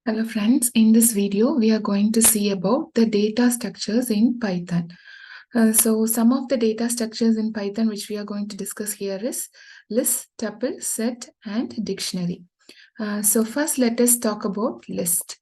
Hello friends, in this video we are going to see about the data structures in Python. So some of the data structures in Python which we are going to discuss here is list, tuple, set and dictionary. So first let us talk about list.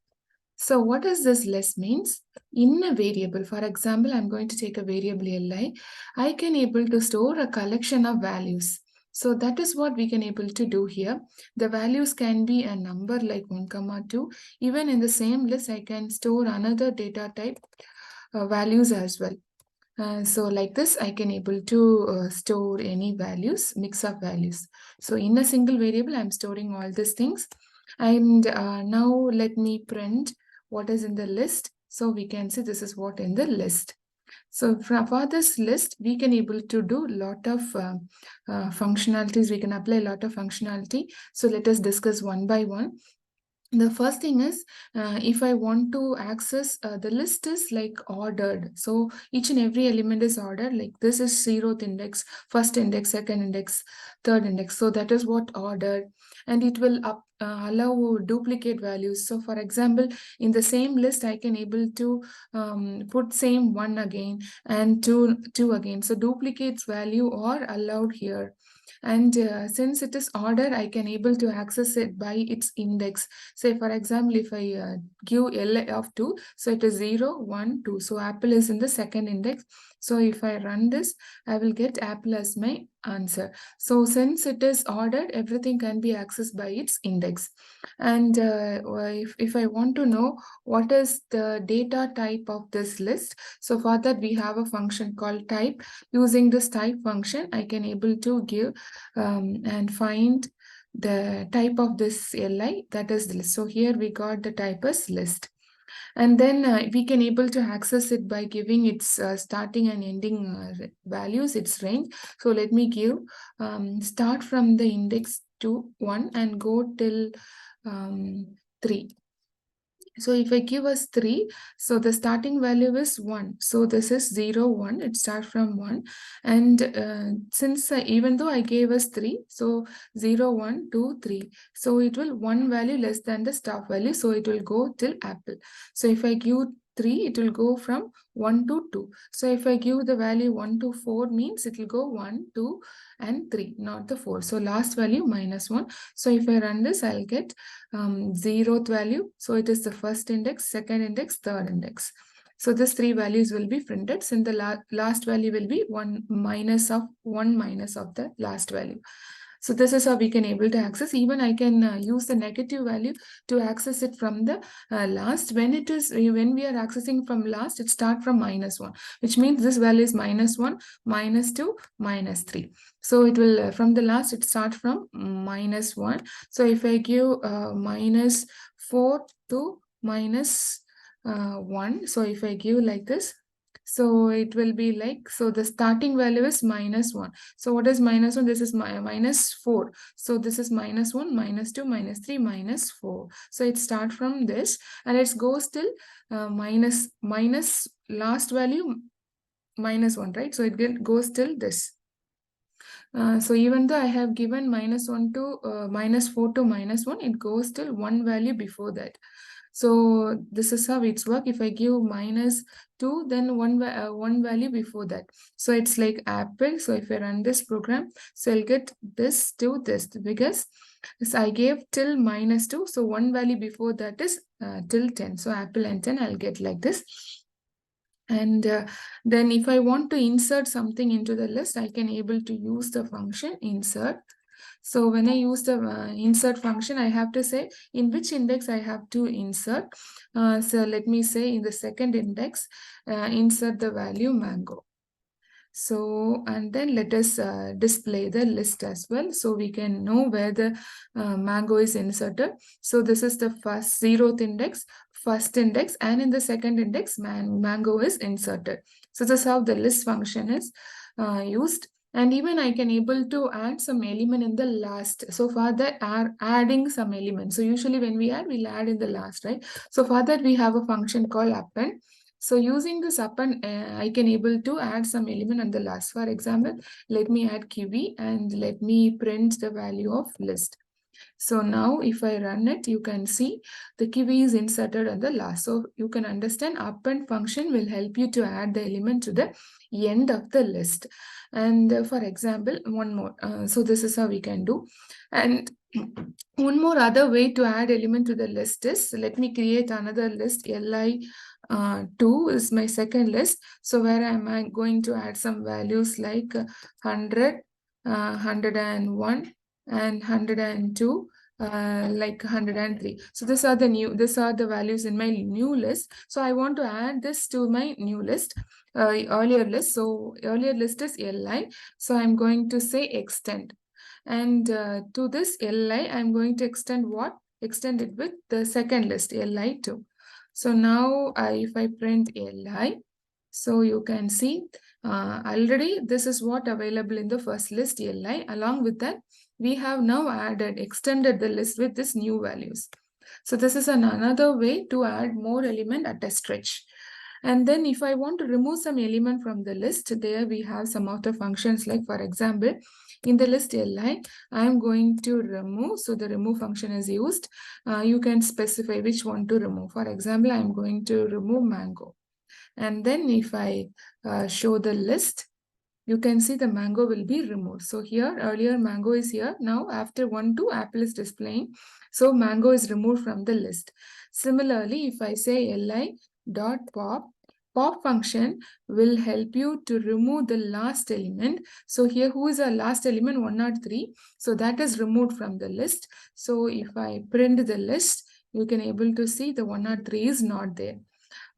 So what does this list means? In a variable, for example, I'm going to take a variable li, I can able to store a collection of values. So that is what we can able to do here. The values can be a number like 1, 2. Even in the same list, I can store another data type values as well. So like this, I can able to store any values, mix of values. So in a single variable, I'm storing all these things. And now let me print what is in the list. So we can see this is what in the list. So for this list, we can able to do lot of functionalities. We can apply a lot of functionality. So let us discuss one by one. The first thing is, if I want to access the list is like ordered. So each and every element is ordered. Like this is 0th index, first index, second index, third index. So that is what ordered, and it will allow duplicate values. So for example, in the same list, I can able to put same 1 again and 2 again. So duplicates value are allowed here. And since it is ordered, I can able to access it by its index. Say for example, if I give L of 2, so it is 0, 1, 2. So apple is in the second index. So if I run this, I will get apple as my answer. So since it is ordered, everything can be accessed by its index. And if I want to know what is the data type of this list, so for that we have a function called type. Using this type function, I can able to give and find the type of this li, that is the list. So here we got the type as list, and then we can able to access it by giving its starting and ending values, its range. So let me give start from the index to 1 and go till 3. So if I give us 3, so the starting value is 1. So this is 0, 1. It starts from 1. And since even though I gave us 3, so 0, 1, 2, 3. So it will 1 value less than the start value. So it will go till apple. So if I give 3, it will go from 1 to 2. So if I give the value 1 to 4 means it will go 1, 2 and 3, not the 4. So last value minus 1. So if I run this, I'll get 0th value. So it is the first index, second index, third index. So these 3 values will be printed. Since the last value will be 1 minus of the last value. So this is how we can able to access. Even I can use the negative value to access it from the last. When we are accessing from last, it start from -1, which means this value is -1, -2, -3. So it will from the last it start from -1. So if I give -4 to -1, so if I give like this, so it will be like, so the starting value is -1. So what is -1? This is -4. So this is -1, -2, -3, -4. So it starts from this and it goes till minus last value -1, right? So it goes till this. So even though I have given -1 to -4 to -1, it goes till 1 value before that. So this is how it's work. If I give -2, then one value before that. So it's like apple. So if I run this program, so I'll get this to this because I gave till -2. So one value before that is till 10. So apple and 10, I'll get like this. And then if I want to insert something into the list, I can able to use the function insert. So when I use the insert function, I have to say in which index I have to insert. So let me say in the second index, insert the value mango. So, and then let us display the list as well. So we can know where the mango is inserted. So this is the first 0th index, first index, and in the second index, mango is inserted. So this is how the list function is used. And even I can able to add some element in the last. So for that, adding some elements. So usually when we add, we'll add in the last, right? So for that, we have a function called append. So using this append, I can able to add some element on the last. For example, let me add kiwi and let me print the value of list. So now if I run it, you can see the key is inserted at the last. So you can understand append function will help you to add the element to the end of the list. And for example, one more. So this is how we can do. And one more other way to add element to the list is, let me create another list. Li2 is my second list. So where am I going to add some values like 100, 101 and 102, like 103. So these are the values in my new list. So I want to add this to my new list, earlier list. So earlier list is Li. So I'm going to say extend. And to this Li, I'm going to extend what? Extend it with the second list, Li2. So now if I print Li, so you can see already this is what available in the first list Li. Along with that, we have now extended the list with this new values. So this is another way to add more element at a stretch. And then if I want to remove some element from the list, there we have some of the functions, like for example, in the list Li, I am going to remove. So the remove function is used. You can specify which one to remove. For example, I am going to remove mango. And then if I show the list, you can see the mango will be removed. So here earlier mango is here. Now after 1, 2, apple is displaying. So mango is removed from the list. Similarly, if I say li dot pop, pop function will help you to remove the last element. So here who is our last element? 103. So that is removed from the list. So if I print the list, you can able to see the 103 is not there.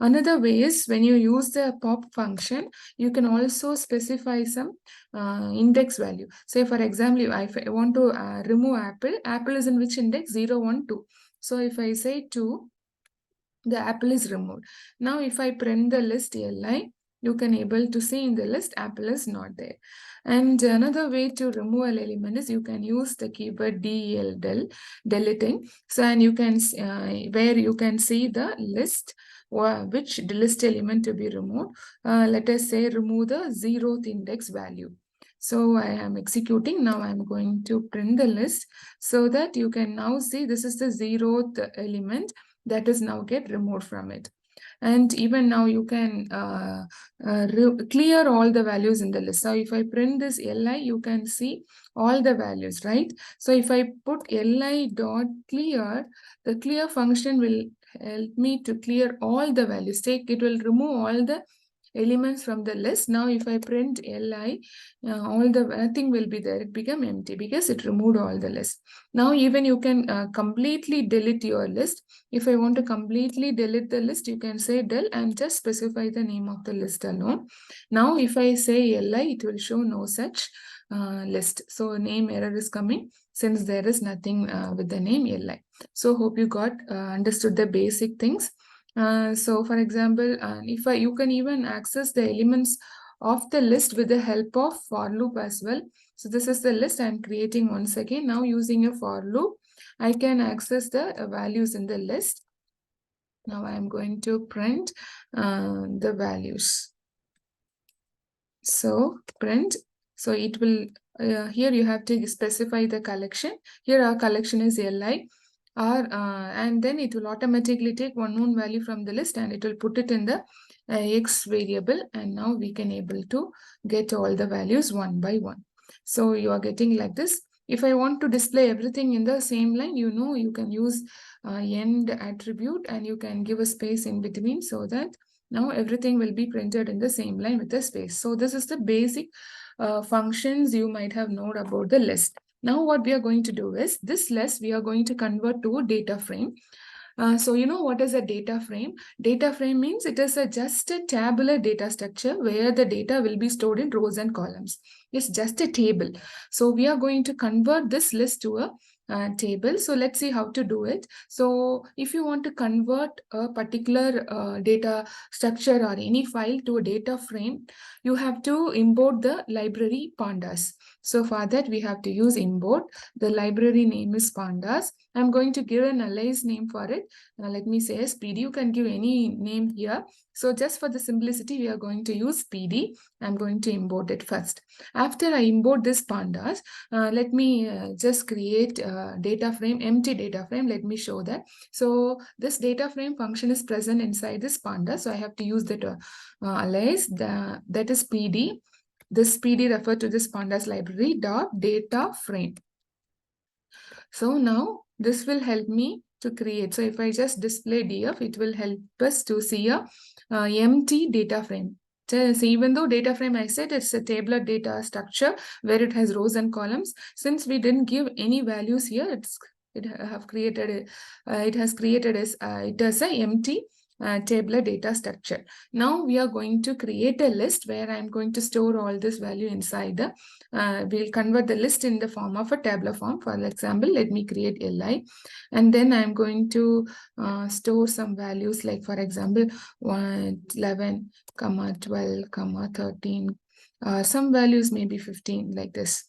Another way is when you use the pop function, you can also specify some index value. Say for example, if I want to remove apple, apple is in which index? 0, 1, 2. So if I say 2, the apple is removed. Now if I print the list Li, you can able to see in the list apple is not there. And another way to remove an element is you can use the keyword del, deleting. So and you can where you can see the list which list element to be removed. Let us say remove the 0th index value. So I am executing. Now I'm going to print the list so that you can now see this is the 0th element that is now get removed from it. And even now you can clear all the values in the list. So if I print this Li, you can see all the values, right? So if I put Li dot clear, the clear function will help me to clear all the values. It will remove all the elements from the list. Now if I print Li, all the nothing will be there. It become empty because it removed all the list. Now even you can completely delete your list. If I want to completely delete the list, you can say del and just specify the name of the list alone. Now if I say Li, it will show no such list. So name error is coming since there is nothing with the name Li. So hope you got understood the basic things. So for example, you can even access the elements of the list with the help of for loop as well. So this is the list I'm creating once again. Now using a for loop, I can access the values in the list. Now I'm going to print the values. So print. So it will, here you have to specify the collection. Here our collection is Li. And then it will automatically take one known value from the list and it will put it in the x variable, and now we can able to get all the values one by one. So you are getting like this. If I want to display everything in the same line, you can use end attribute and you can give a space in between so that now everything will be printed in the same line with a space. So this is the basic functions you might have known about the list. Now what we are going to do is, this list we are going to convert to a data frame. So you know what is a data frame? Data frame means it is just a tabular data structure where the data will be stored in rows and columns. It's just a table. So we are going to convert this list to a table. So let's see how to do it. So if you want to convert a particular data structure or any file to a data frame, you have to import the library pandas. So for that, we have to use import. The library name is pandas. I'm going to give an alias name for it. Now let me say as PD. You can give any name here. So just for the simplicity, we are going to use PD. I'm going to import it first. After I import this pandas, let me just create a data frame, empty data frame. Let me show that. So this data frame function is present inside this panda. So I have to use that alias, that is PD. This PD refer to this pandas library dot data frame. So now this will help me to create. So if I just display df, it will help us to see a empty data frame. So even though data frame I said it's a tabular data structure where it has rows and columns, since we didn't give any values here, it has created it as a empty tabular data structure. Now we are going to create a list where I'm going to store all this value inside the we'll convert the list in the form of a tabular form. For example, let me create li, and then I'm going to store some values like, for example, 11, 12, 13. Some values may be 15 like this.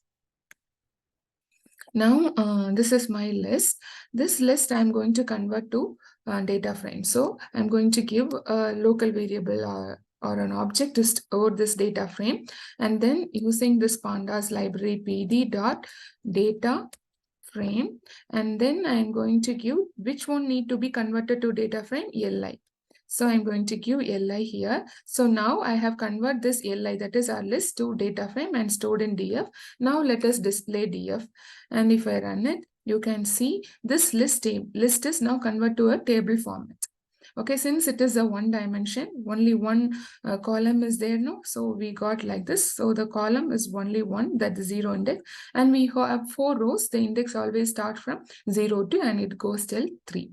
Now, this is my list. This list I'm going to convert to data frame. So I'm going to give a local variable or an object to store this data frame, and then using this pandas library pd dot data frame, and then I'm going to give which one need to be converted to data frame, li. So I'm going to give li here. So now I have converted this li, that is our list, to data frame and stored in df. Now let us display df, and if I run it, you can see this list is now converted to a table format. Okay, since it is a one dimension, only one column is there, no? So we got like this. So the column is only one, that is 0 index, and we have 4 rows. The index always starts from 0 to, and it goes till 3.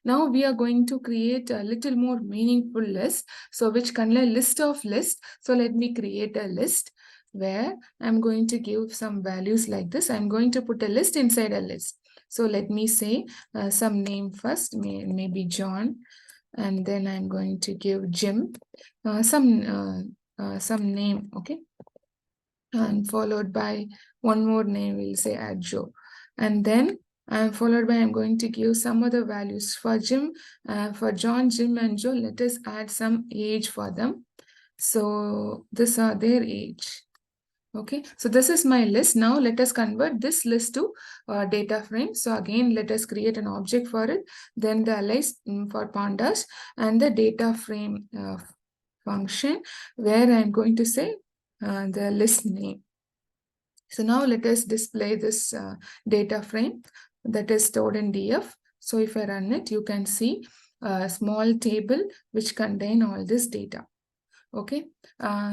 Now we are going to create a little more meaningful list. So which can a list of lists. So let me create a list where I'm going to give some values like this. I'm going to put a list inside a list. So let me say some name first, maybe John, and then I'm going to give Jim some name, okay, and followed by one more name, we'll say add Joe, and then followed by I'm going to give some other values for Jim, for John, Jim, and Joe. Let us add some age for them. So these are their age. Okay, so this is my list. Now let us convert this list to data frame. So again, let us create an object for it, then the alias for pandas, and the data frame function where I'm going to say the list name. So now let us display this data frame that is stored in df. So if I run it, you can see a small table which contain all this data. Okay,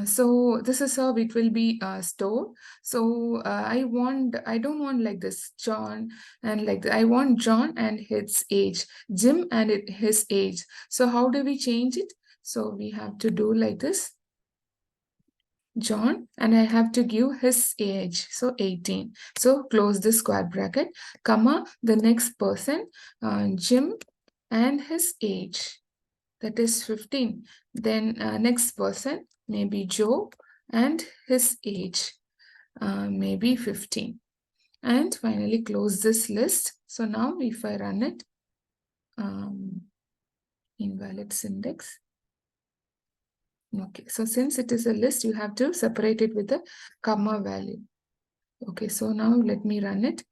so this is how it will be stored. So I don't want like this John and like I want John and his age, Jim and his age. So how do we change it? So we have to do like this, John, and I have to give his age, so 18. So close the square bracket, comma, the next person, Jim and his age, that is 15. Then next person, maybe Joe, and his age, maybe 15. And finally close this list. So now if I run it, invalid syntax. Okay, so since it is a list, you have to separate it with a comma value. Okay, so now let me run it.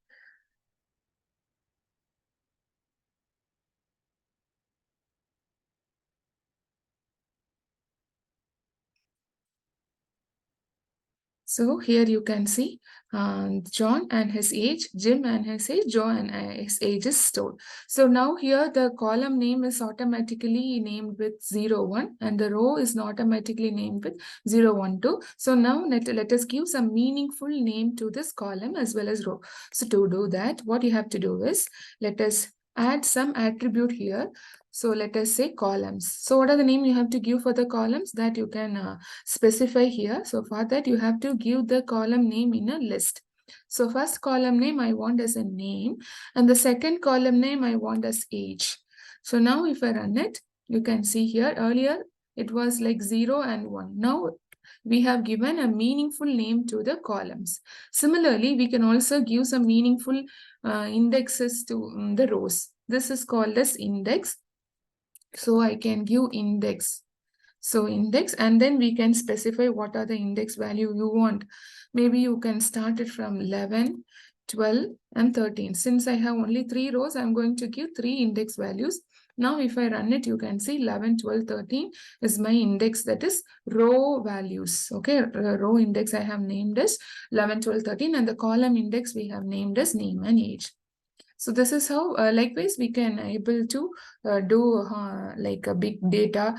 So here you can see John and his age, Jim and his age, Joe and his age is stored. So now here the column name is automatically named with 01 and the row is automatically named with 012. So now let us give some meaningful name to this column as well as row. So to do that, what you have to do is let us add some attribute here. So let us say columns. So what are the name you have to give for the columns that you can specify here? So for that you have to give the column name in a list. So first column name I want as a name and the second column name I want as age. So now if I run it, you can see here earlier it was like 0 and 1. Now we have given a meaningful name to the columns. Similarly, we can also give some meaningful indexes to the rows. This is called as index. So I can give index. So index, and then we can specify what are the index value you want. Maybe you can start it from 11, 12, and 13. Since I have only 3 rows, I'm going to give 3 index values. Now, if I run it, you can see 11, 12, 13 is my index, that is row values. Okay, row index I have named as 11, 12, 13, and the column index we have named as name and age. So this is how, likewise, we can able to do like a big data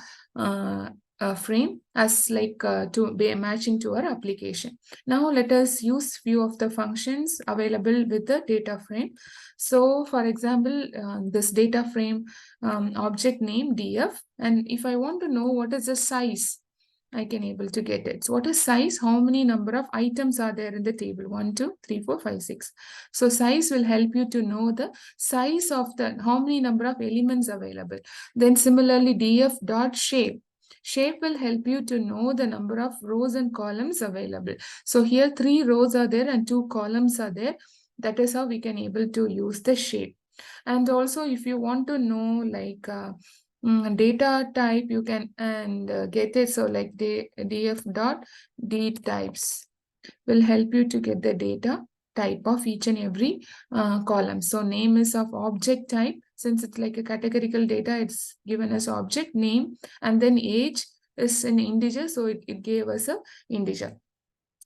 frame as like to be matching to our application. Now let us use few of the functions available with the data frame. So for example, this data frame object name df, and if I want to know what is the size, I can able to get it. So what is size? How many number of items are there in the table? 1, 2, 3, 4, 5, 6. So size will help you to know the size of the, how many number of elements available. Then similarly, df dot shape. Shape will help you to know the number of rows and columns available. So here 3 rows are there and 2 columns are there. That is how we can able to use the shape. And also if you want to know like data type, you can get it. So like df dot d types will help you to get the data type of each and every column. So name is of object type. Since it's like a categorical data, it's given as object name, and then age is an integer, so it gave us a integer.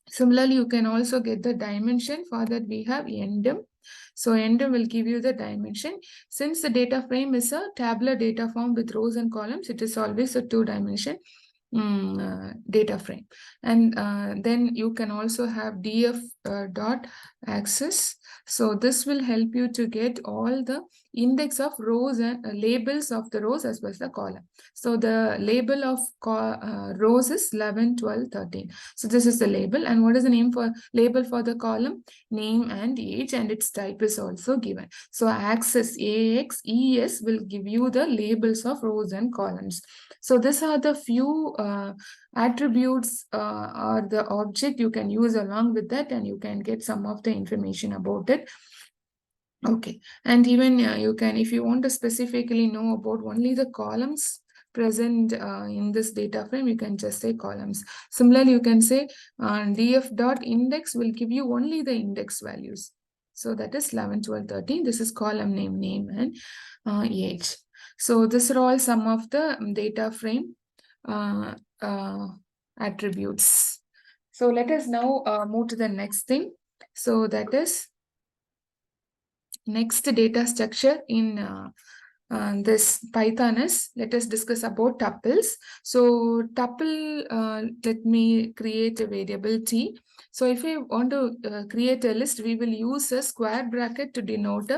Similarly, you can also get the dimension. For that we have endem. So endem will give you the dimension. Since the data frame is a tabular data form with rows and columns, it is always a 2-dimension data frame. And then you can also have df dot axis. So this will help you to get all the index of rows and labels of the rows as well as the column. So the label of rows is 11, 12, 13. So this is the label. And what is the name for label for the column? Name and age, and its type is also given. So axis ax es will give you the labels of rows and columns. So these are the few attributes or the object you can use along with that, and you can get some of the information about it. Okay, and even you can, if you want to specifically know about only the columns present in this data frame, you can just say columns. Similarly, you can say df dot index will give you only the index values. So that is 11, 12, 13. This is column name, and age. So these are all some of the data frame attributes. So let us now move to the next thing. So that is next data structure in this Python is, let us discuss about tuples. So tuple, let me create a variable t. So if we want to create a list, we will use a square bracket to denote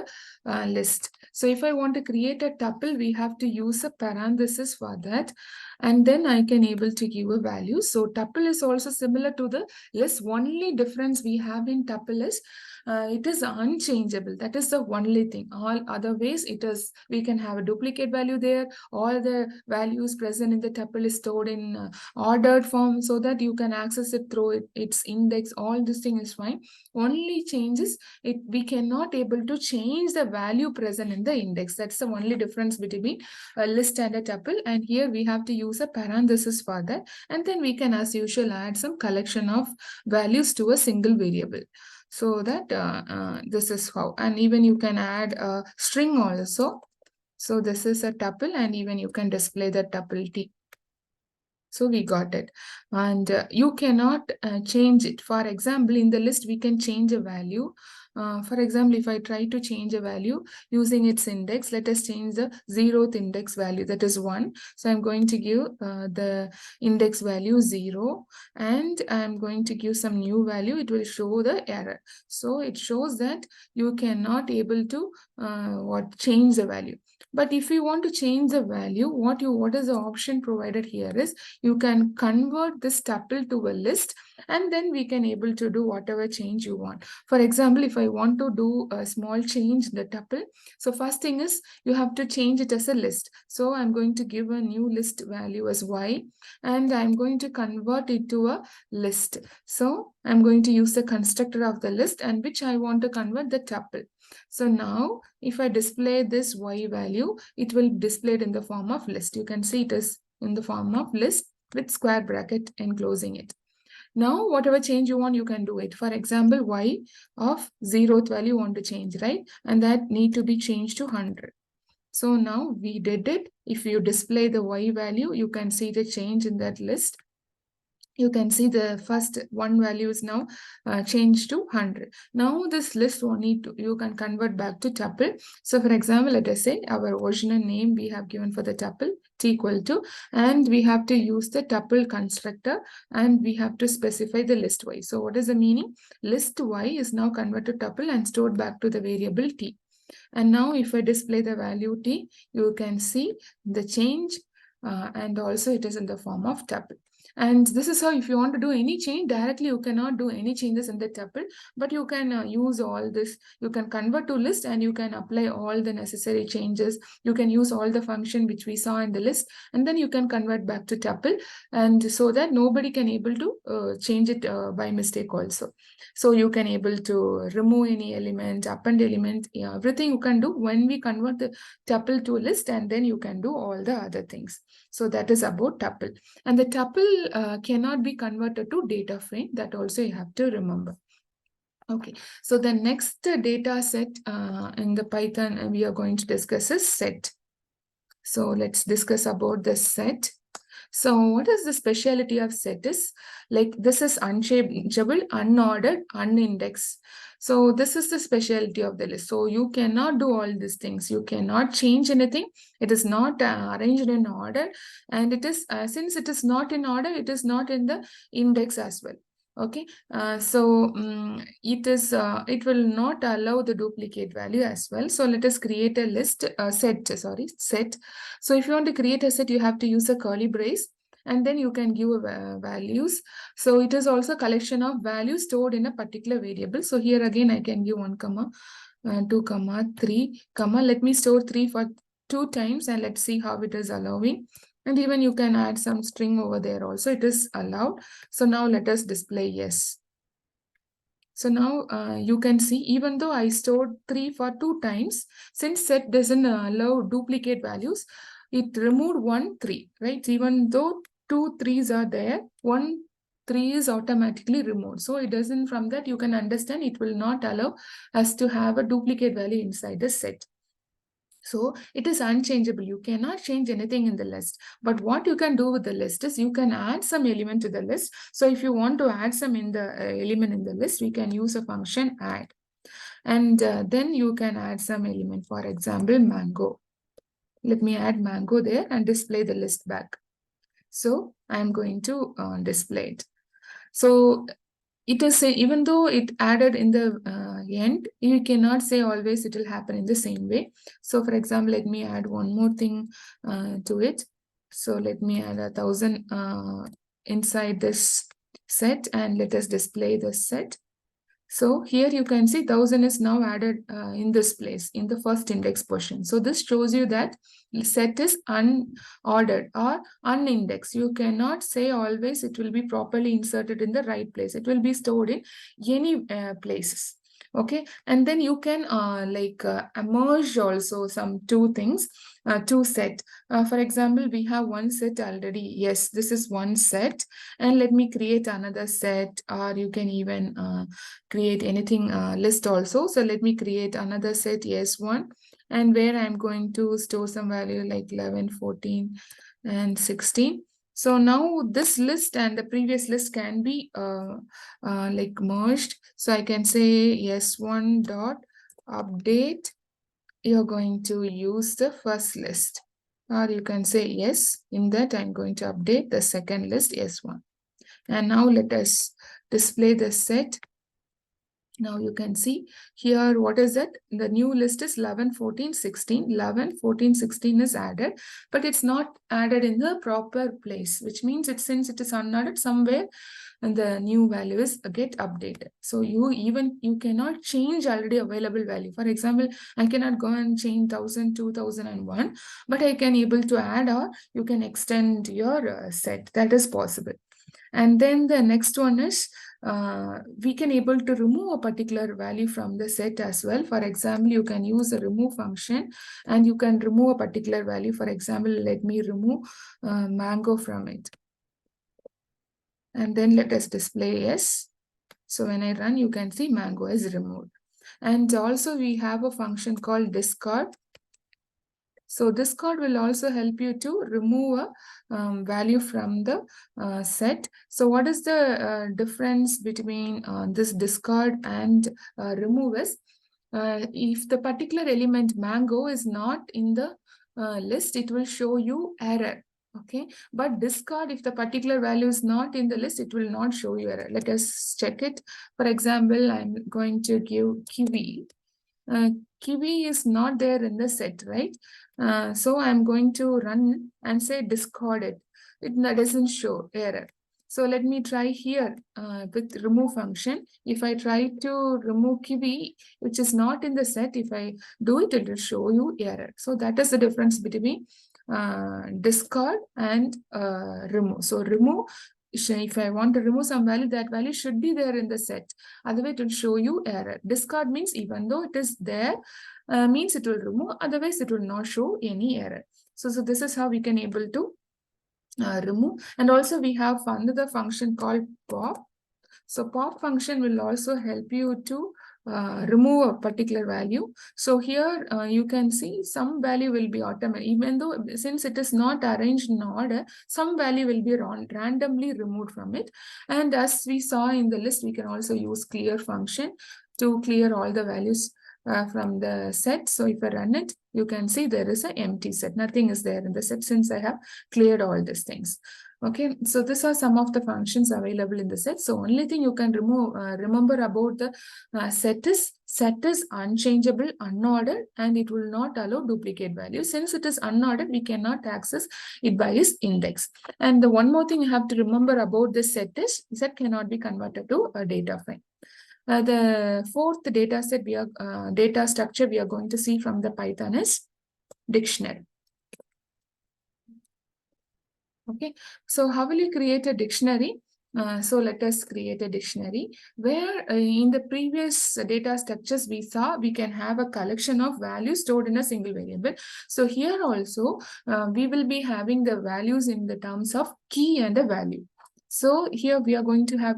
a list. So if I want to create a tuple, we have to use a parenthesis for that. And then I can able to give a value. So tuple is also similar to the list. Only difference we have in tuple is it is unchangeable. That is the only thing. All other ways it is, we can have a duplicate value there. All the values present in the tuple is stored in ordered form so that you can access it through its index. All this thing is fine. Only changes it, we cannot able to change the value present in the index. That's the only difference between a list and a tuple. And here we have to use a parenthesis for that. And then we can, as usual, add some collection of values to a single variable. So that this is how, and even you can add a string also. So this is a tuple, and even you can display the tuple t. So we got it, and you cannot change it. For example, in the list we can change a value. For example, if I try to change a value using its index, let us change the 0th index value, that is 1. So I'm going to give the index value 0, and I'm going to give some new value. It will show the error. So it shows that you cannot able to change the value. But if you want to change the value, what is the option provided here is you can convert this tuple to a list, and then we can able to do whatever change you want. For example, if I I want to do a small change in the tuple. So first thing is you have to change it as a list. So I'm going to give a new list value as y, and I'm going to convert it to a list. So I'm going to use the constructor of the list and which I want to convert the tuple. So now if I display this y value, it will be displayed in the form of list. You can see it is in the form of list with square bracket enclosing it. Now, whatever change you want, you can do it. For example, y of 0th value you want to change, right? And that need to be changed to 100. So now we did it. If you display the y value, you can see the change in that list. You can see the first one value is now changed to 100. Now this list you can convert back to tuple. So for example, let us say our original name we have given for the tuple t equal to, and we have to use the tuple constructor and we have to specify the list y. So what is the meaning? List y is now converted to tuple and stored back to the variable t. And now if I display the value t, you can see the change and also it is in the form of tuple. And this is how if you want to do any change directly, you cannot do any changes in the tuple, but you can use all this. You can convert to list and you can apply all the necessary changes. You can use all the function which we saw in the list, and then you can convert back to tuple, and so that nobody can able to change it by mistake also. So you can able to remove any element, append element, everything you can do when we convert the tuple to a list, and then you can do all the other things. So that is about tuple. And the tuple cannot be converted to data frame. That also you have to remember. Okay, so the next data set in the Python we are going to discuss is set. So let's discuss about the set. So what is the speciality of set is, like this is unchangeable, unordered, unindexed. So this is the speciality of the list. So you cannot do all these things. You cannot change anything. It is not arranged in order, and it is since it is not in order, it is not in the index as well. Okay, it will not allow the duplicate value as well. So let us create a set. So if you want to create a set, you have to use a curly brace, and then you can give values. So it is also a collection of values stored in a particular variable. So here again I can give 1 comma 2 comma 3 comma, let me store 3 for 2 times, and let's see how it is allowing. And even you can add some string over there also, it is allowed. So now let us display yes. So now you can see, even though I stored 3 for 2 times, since set doesn't allow duplicate values, it removed 1 3, right? Even though 2 3s are there, 1 3 is automatically removed. So it doesn't, from that you can understand it will not allow us to have a duplicate value inside the set. So it is unchangeable. You cannot change anything in the list. But what you can do with the list is you can add some element to the list. So if you want to add some in the element in the list, we can use a function add. And then you can add some element, for example, mango. Let me add mango there and display the list back. So I'm going to display it. So it is even though it added in the end, you cannot say always it will happen in the same way. So for example, let me add one more thing to it. So let me add 1,000 inside this set, and let us display the set. So here you can see 1,000 is now added in this place in the first index portion. So this shows you that set is unordered or unindexed. You cannot say always it will be properly inserted in the right place. It will be stored in any places. Okay, and then you can merge also some two things, two set. For example, we have one set already. Yes, this is one set, and let me create another set, or you can even create anything list also. So let me create another set, yes1, and where I'm going to store some value like 11, 14, and 16. So now this list and the previous list can be like merged. So I can say yes1 dot update. You're going to use the first list, or you can say yes, in that I'm going to update the second list, yes1. And now let us display the set. Now you can see here, what is it? The new list is 11, 14, 16. 11, 14, 16 is added, but it's not added in the proper place, which means since it is unordered, somewhere and the new value is get updated. So you cannot change already available value. For example, I cannot go and change 1000, 2001, but I can able to add, or you can extend your set. That is possible. And then the next one is we can able to remove a particular value from the set as well. For example, you can use a remove function and you can remove a particular value. For example, let me remove mango from it. And then let us display yes. So when I run, you can see mango is removed. And also we have a function called discard. So discard will also help you to remove a value from the set. So what is the difference between this discard and remove is, if the particular element mango is not in the list, it will show you error. Okay, but discard, if the particular value is not in the list, it will not show you error. Let us check it. For example, I'm going to give kiwi. Kiwi is not there in the set, right? So I'm going to run and say discard it. It doesn't show error. So let me try here with remove function. If I try to remove kiwi, which is not in the set, if I do it, it will show you error. So that is the difference between discard and remove. So remove, if I want to remove some value, that value should be there in the set. Otherwise, it will show you error. Discard means even though it is there, means it will remove. Otherwise, it will not show any error. So this is how we can able to remove. And also we have another function called pop. So pop function will also help you to remove a particular value. So here you can see some value will be automatic, even though since it is not arranged in order, some value will be randomly removed from it. And as we saw in the list, we can also use clear function to clear all the values from the set. So if I run it, you can see there is an empty set. Nothing is there in the set since I have cleared all these things. Okay, so these are some of the functions available in the set. So only thing you can remember about the set is unchangeable, unordered, and it will not allow duplicate values. Since it is unordered, we cannot access it by its index. And the one more thing you have to remember about this set is set cannot be converted to a data frame. The fourth data set data structure we are going to see from the Python is dictionary. Okay, so how will you create a dictionary? So let us create a dictionary where in the previous data structures we saw we can have a collection of values stored in a single variable. So here also we will be having the values in the terms of key and a value. So here we are going to have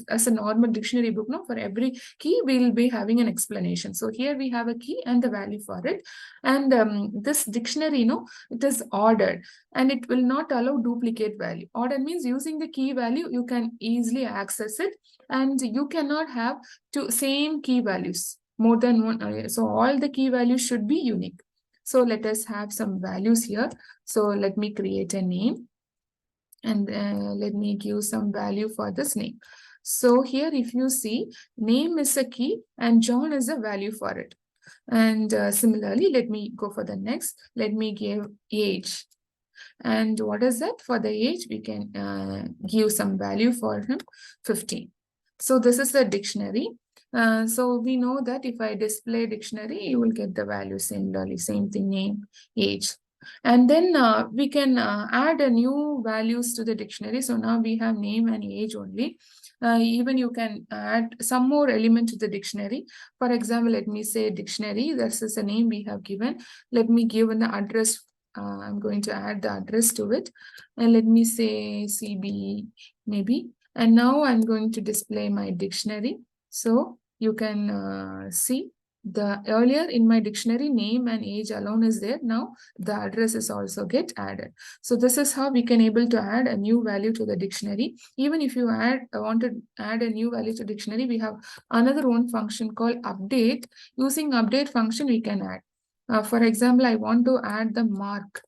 as a normal dictionary book, no, for every key we will be having an explanation. So here we have a key and the value for it. And this dictionary, it is ordered and it will not allow duplicate value. Order means using the key value, you can easily access it and you cannot have two same key values, more than one. So all the key values should be unique. So let us have some values here. So let me create a name. And let me give some value for this name. So here if you see, name is a key and John is a value for it. And similarly, let me go for the next. Let me give age. And what is that? For the age, we can give some value for him, 15. So this is the dictionary. So we know that if I display dictionary, you will get the value similarly, same thing, name, age. And then we can add a new values to the dictionary. So now we have name and age only. Even you can add some more element to the dictionary. For example, let me say dictionary. This is the name we have given. Let me give an address. I'm going to add the address to it. And let me say CB maybe. And now I'm going to display my dictionary. So you can see the earlier in my dictionary name and age alone is there. Now the address is also get added. So this is how we can able to add a new value to the dictionary. Even if you want to add a new value to dictionary, we have another one function called update. Using update function, we can add. For example, I want to add the mark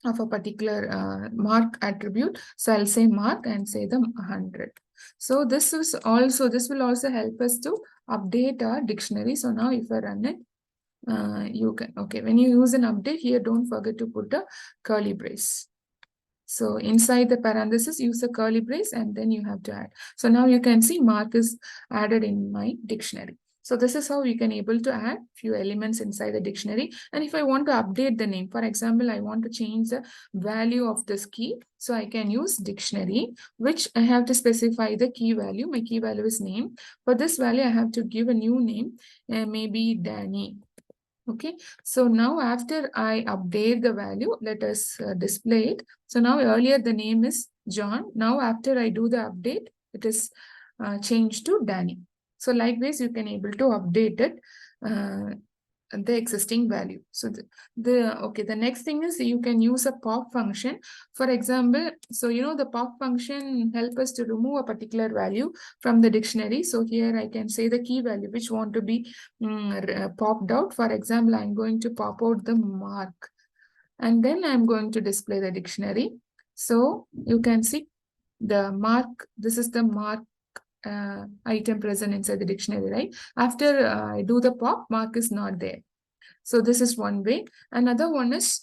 of a particular mark attribute. So I'll say mark and say the 100. So this will also help us to update our dictionary. So now if I run it, you can, okay, when you use an update here, don't forget to put a curly brace. So inside the parenthesis, use a curly brace and then you have to add. So now you can see mark is added in my dictionary. So this is how you can able to add few elements inside the dictionary. And if I want to update the name, for example, I want to change the value of this key. So I can use dictionary, which I have to specify the key value. My key value is name. For this value, I have to give a new name, maybe Danny. Okay, so now after I update the value, let us display it. So now earlier the name is John. Now after I do the update, it is changed to Danny. So likewise, you can able to update it. The existing value. So the next thing is you can use a pop function. For example, so the pop function help us to remove a particular value from the dictionary. So here I can say the key value which want to be popped out. For example, I'm going to pop out the mark and then I'm going to display the dictionary. So you can see the mark. This is the mark item present inside the dictionary, right? After I do the pop, mark is not there. So this is one way. Another one is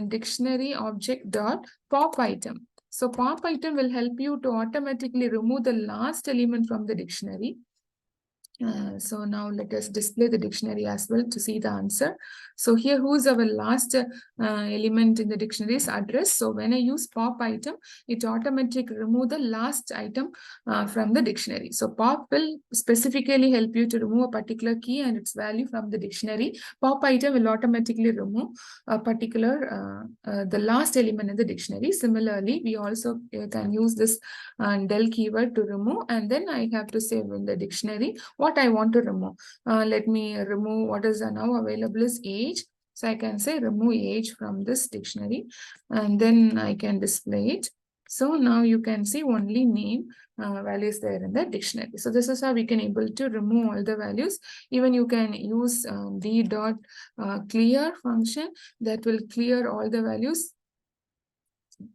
dictionary object dot pop item. So pop item will help you to automatically remove the last element from the dictionary. So now let us display the dictionary as well to see the answer. So here, who is our last element in the dictionary is address. So when I use pop item, it automatically remove the last item from the dictionary. So pop will specifically help you to remove a particular key and its value from the dictionary. Pop item will automatically remove a particular the last element in the dictionary. Similarly, we also can use this del keyword to remove, and then I have to save in the dictionary what I want to remove. Let me remove what is now available is age. So I can say remove age from this dictionary and then I can display it. So now you can see only name values there in the dictionary. So this is how we can able to remove all the values. Even you can use d dot clear function that will clear all the values.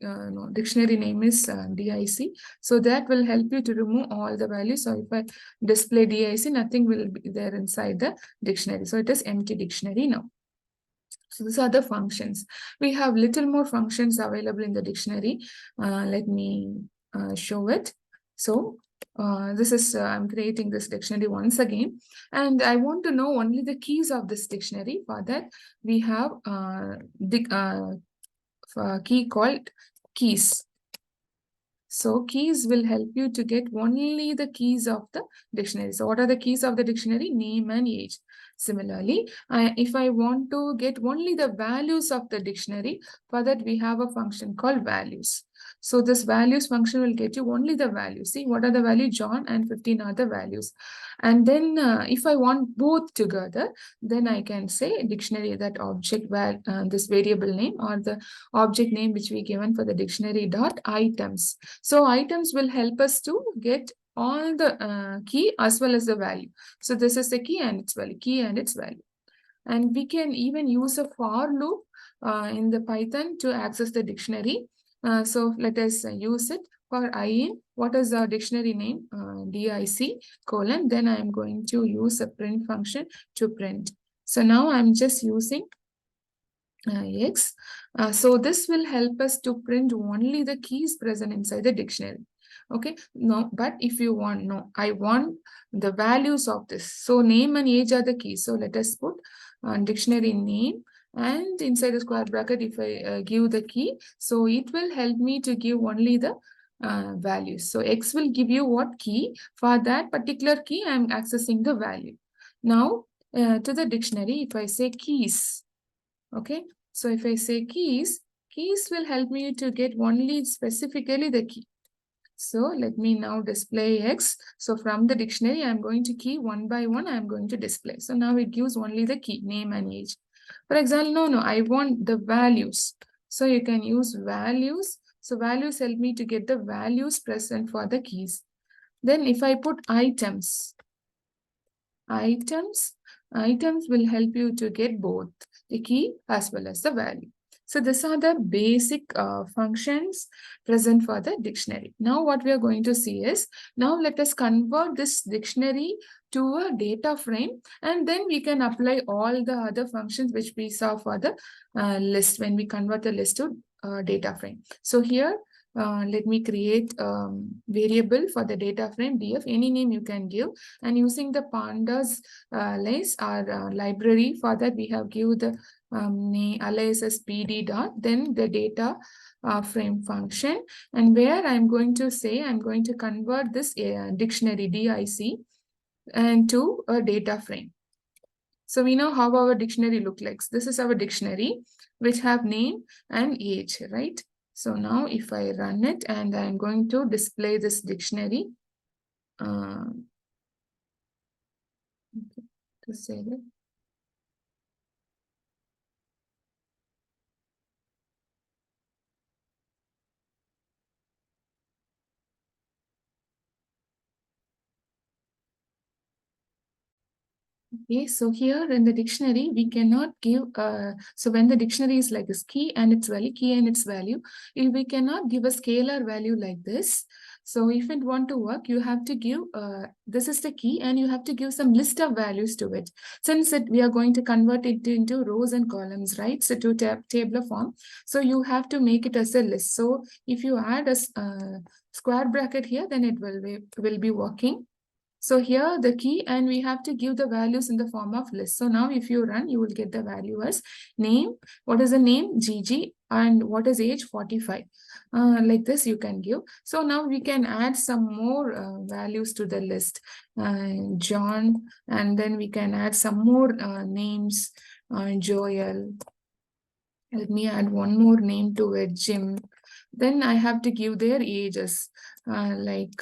No, dictionary name is DIC. So that will help you to remove all the values. So if I display DIC, nothing will be there inside the dictionary. So it is empty dictionary now. So these are the functions. We have little more functions available in the dictionary. Let me show it. So this is, I'm creating this dictionary once again. And I want to know only the keys of this dictionary. For that, we have key called keys. So keys will help you to get only the keys of the dictionary. So what are the keys of the dictionary? Name and age. Similarly, if I want to get only the values of the dictionary, for that we have a function called values. So this values function will get you only the values. See, what are the values? John and 15 are the values. And then if I want both together, then I can say dictionary that object this variable name or the object name which we given for the dictionary dot items. So items will help us to get all the key as well as the value. So this is the key and its value, key and its value. And we can even use a for loop in the Python to access the dictionary. So let us use it for in. What is our dictionary name? DIC colon. Then I am going to use a print function to print. So now I'm just using X. So this will help us to print only the keys present inside the dictionary. Okay, no, but if you want, no, I want the values of this. So name and age are the keys. So let us put dictionary name, and inside the square bracket, if I give the key, so it will help me to give only the values. So X will give you what key. For that particular key, I am accessing the value. Now to the dictionary, if I say keys, okay, so if I say keys, keys will help me to get only specifically the key. So let me now display X. So from the dictionary, I'm going to key one by one, I'm going to display. So now it gives only the key, name and age. For example, no, I want the values. So you can use values. So values help me to get the values present for the keys. Then if I put items will help you to get both the key as well as the value. So these are the basic functions present for the dictionary. Now what we are going to see is, now let us convert this dictionary to a data frame, and then we can apply all the other functions which we saw for the list when we convert the list to data frame. So here, let me create variable for the data frame df, any name you can give, and using the pandas alias or library, for that we have give the name alias as pd dot, then the data frame function, and where I'm going to say I'm going to convert this dictionary dic and to a data frame. So we know how our dictionary look like. This is our dictionary which have name and age, right? So now if I run it and I'm going to display this dictionary, to say that. Okay, so here in the dictionary, we cannot give, so when the dictionary is like this key and its value, key and its value, we cannot give a scalar value like this. So if it want to work, you have to give, this is the key and you have to give some list of values to it. Since we are going to convert it into rows and columns, right? So to tabular form. So you have to make it as a list. So if you add a square bracket here, then it will be working. So here the key, and we have to give the values in the form of list. So now if you run, you will get the value as name. What is the name? GG. And what is age? 45. Like this you can give. So now we can add some more values to the list. John, and then we can add some more names. Joel. Let me add one more name to it, Jim. Then I have to give their ages, like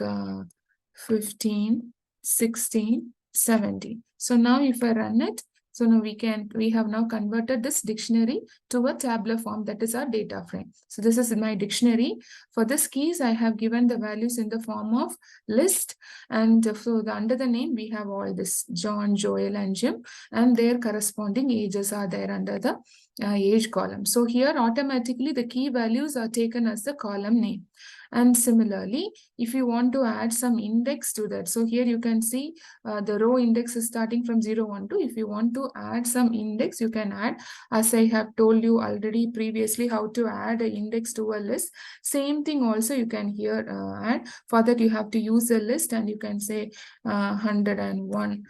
15, 16, 17. So now if I run it, so now we have now converted this dictionary to a tabular form, that is our data frame. So this is my dictionary. For this keys, I have given the values in the form of list. And so under the name, we have all this John, Joel, and Jim, and their corresponding ages are there under the age column. So here automatically the key values are taken as the column name. And similarly, if you want to add some index to that, so here you can see the row index is starting from 0, 1, 2. If you want to add some index, you can add, as I have told you already previously, how to add an index to a list. Same thing also you can here add. For that you have to use a list, and you can say 101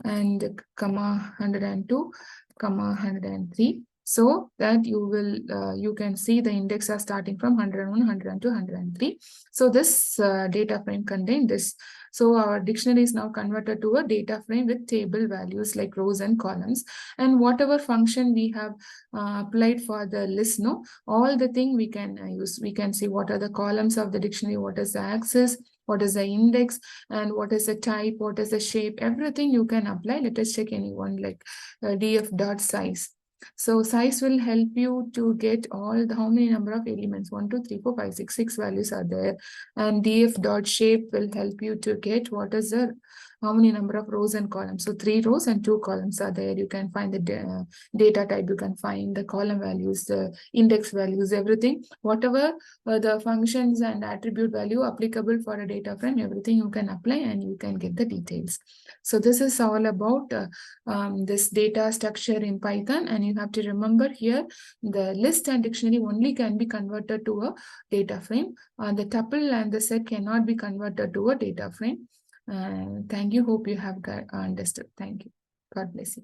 and comma 102 comma 103. So that you can see the index are starting from 101, 102, 103. So this data frame contain this. So our dictionary is now converted to a data frame with table values like rows and columns. And whatever function we have applied for the list, all the thing we can use. We can see what are the columns of the dictionary, what is the axis, what is the index, and what is the type, what is the shape, everything you can apply. Let us check any one like df.size. So size will help you to get all the how many number of elements, 1, 2, 3, 4, 5, 6, 6 values are there. And df.shape will help you to get what is the how many number of rows and columns. So 3 rows and 2 columns are there. You can find the data type, you can find the column values, the index values, everything. Whatever the functions and attribute value applicable for a data frame, everything you can apply and you can get the details. So this is all about this data structure in Python, and you have to remember here the list and dictionary only can be converted to a data frame. The tuple and the set cannot be converted to a data frame. Thank you. Hope you have understood. Thank you. God bless you.